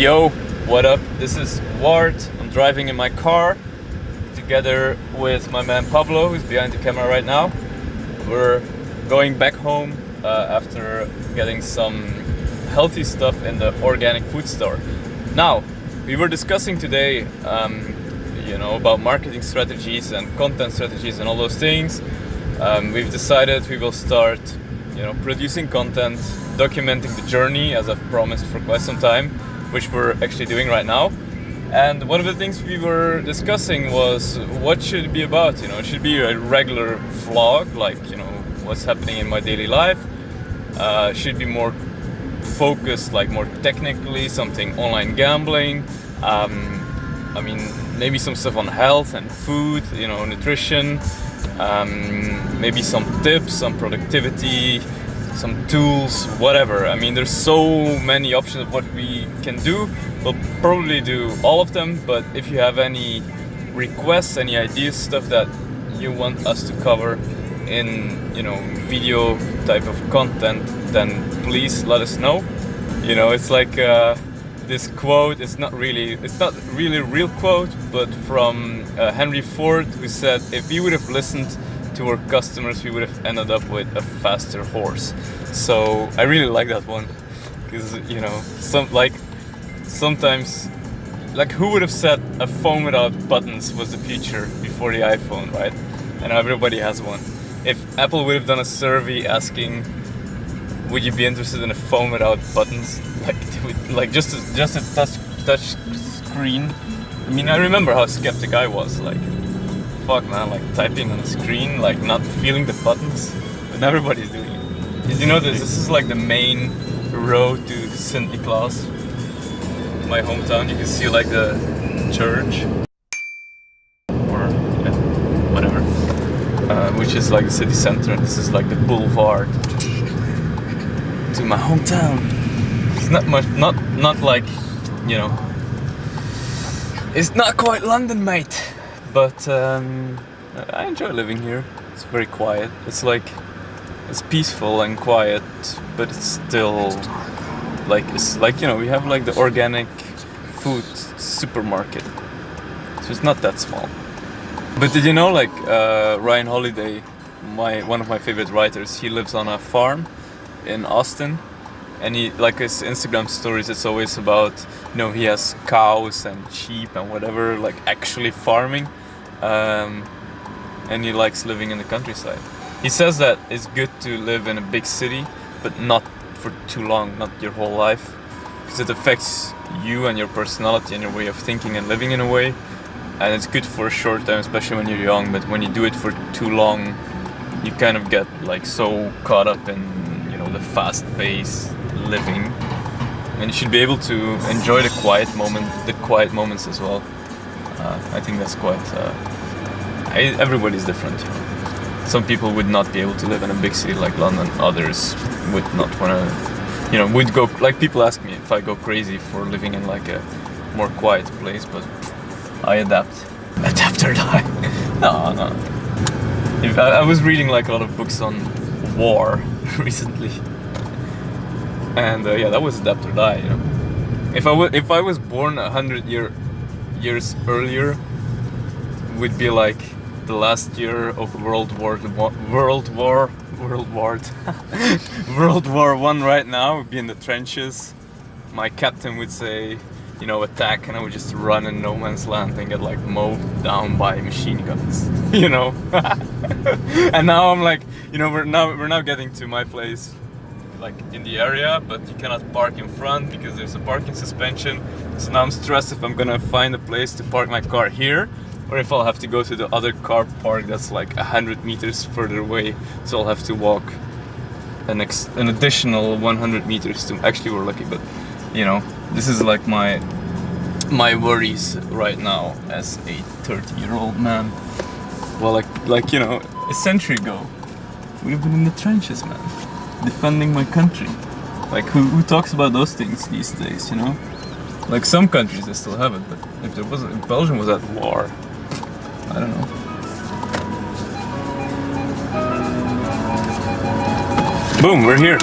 Yo, what up? This is Ward. I'm driving in my car together with my man Pablo, who's behind the camera right now. We're going back home after getting some healthy stuff in the organic food store. Now, we were discussing today, about marketing strategies and content strategies and all those things. We've decided we will start, producing content, documenting the journey as I've promised for quite some time, which we're actually doing right now. And one of the things we were discussing was what should it be about. It should be a regular vlog, like what's happening in my daily life. Should be more focused, like more technically, something online gambling. Maybe some stuff on health and food, nutrition. Maybe some tips, some productivity, some tools, whatever. There's so many options of what we can do. We'll probably do all of them, but if you have any requests, any ideas, stuff that you want us to cover in, video type of content, then please let us know. It's like this quote. It's not really a real quote, but from Henry Ford, who said, "If we would have listened to our customers, we would have ended up with a faster horse." So I really like that one, because sometimes, who would have said a phone without buttons was the future before the iPhone, right? And everybody has one. If Apple would have done a survey asking, would you be interested in a phone without buttons, just a touch screen? I remember how skeptic I was, fuck man, typing on a screen, not feeling the buttons, but everybody's doing it. Did you know this is the main road to St. Nicholas, my hometown? You can see the church, or whatever, which is the city center, and this is the boulevard to my hometown. It's not much, it's not quite London, mate. But I enjoy living here. It's very quiet. It's peaceful and quiet, but it's still we have the organic food supermarket, so it's not that small. But did you know Ryan Holiday, one of my favorite writers, he lives on a farm in Austin, and he his Instagram stories, it's always about he has cows and sheep and whatever, actually farming. And he likes living in the countryside. He says that it's good to live in a big city, but not for too long, not your whole life, because it affects you and your personality and your way of thinking and living in a way. And it's good for a short time, especially when you're young, but when you do it for too long, you kind of get so caught up in the fast-paced living, and you should be able to enjoy the quiet moments as well. I think that's quite. Everybody's different. Some people would not be able to live in a big city like London. Others would not want to. Would go. People ask me if I go crazy for living in a more quiet place, but I adapt or die. No. I was reading a lot of books on war recently, and that was adapt or die. If I was born 100 years earlier, would be the last year of World War One right now. Would be in the trenches. My captain would say, attack, and I would just run in no man's land and get mowed down by machine guns. And now I'm we're now getting to my place, in the area, but you cannot park in front because there's a parking suspension. So now I'm stressed if I'm gonna find a place to park my car here, or if I'll have to go to the other car park that's 100 meters further away. So I'll have to walk an additional 100 meters to. Actually, we're lucky, but this is my worries right now as a 30-year-old man. Well, a century ago, we've been in the trenches, man, defending my country. Who talks about those things these days? Some countries they still have it, but if Belgium was at war, I don't know. Boom, we're here.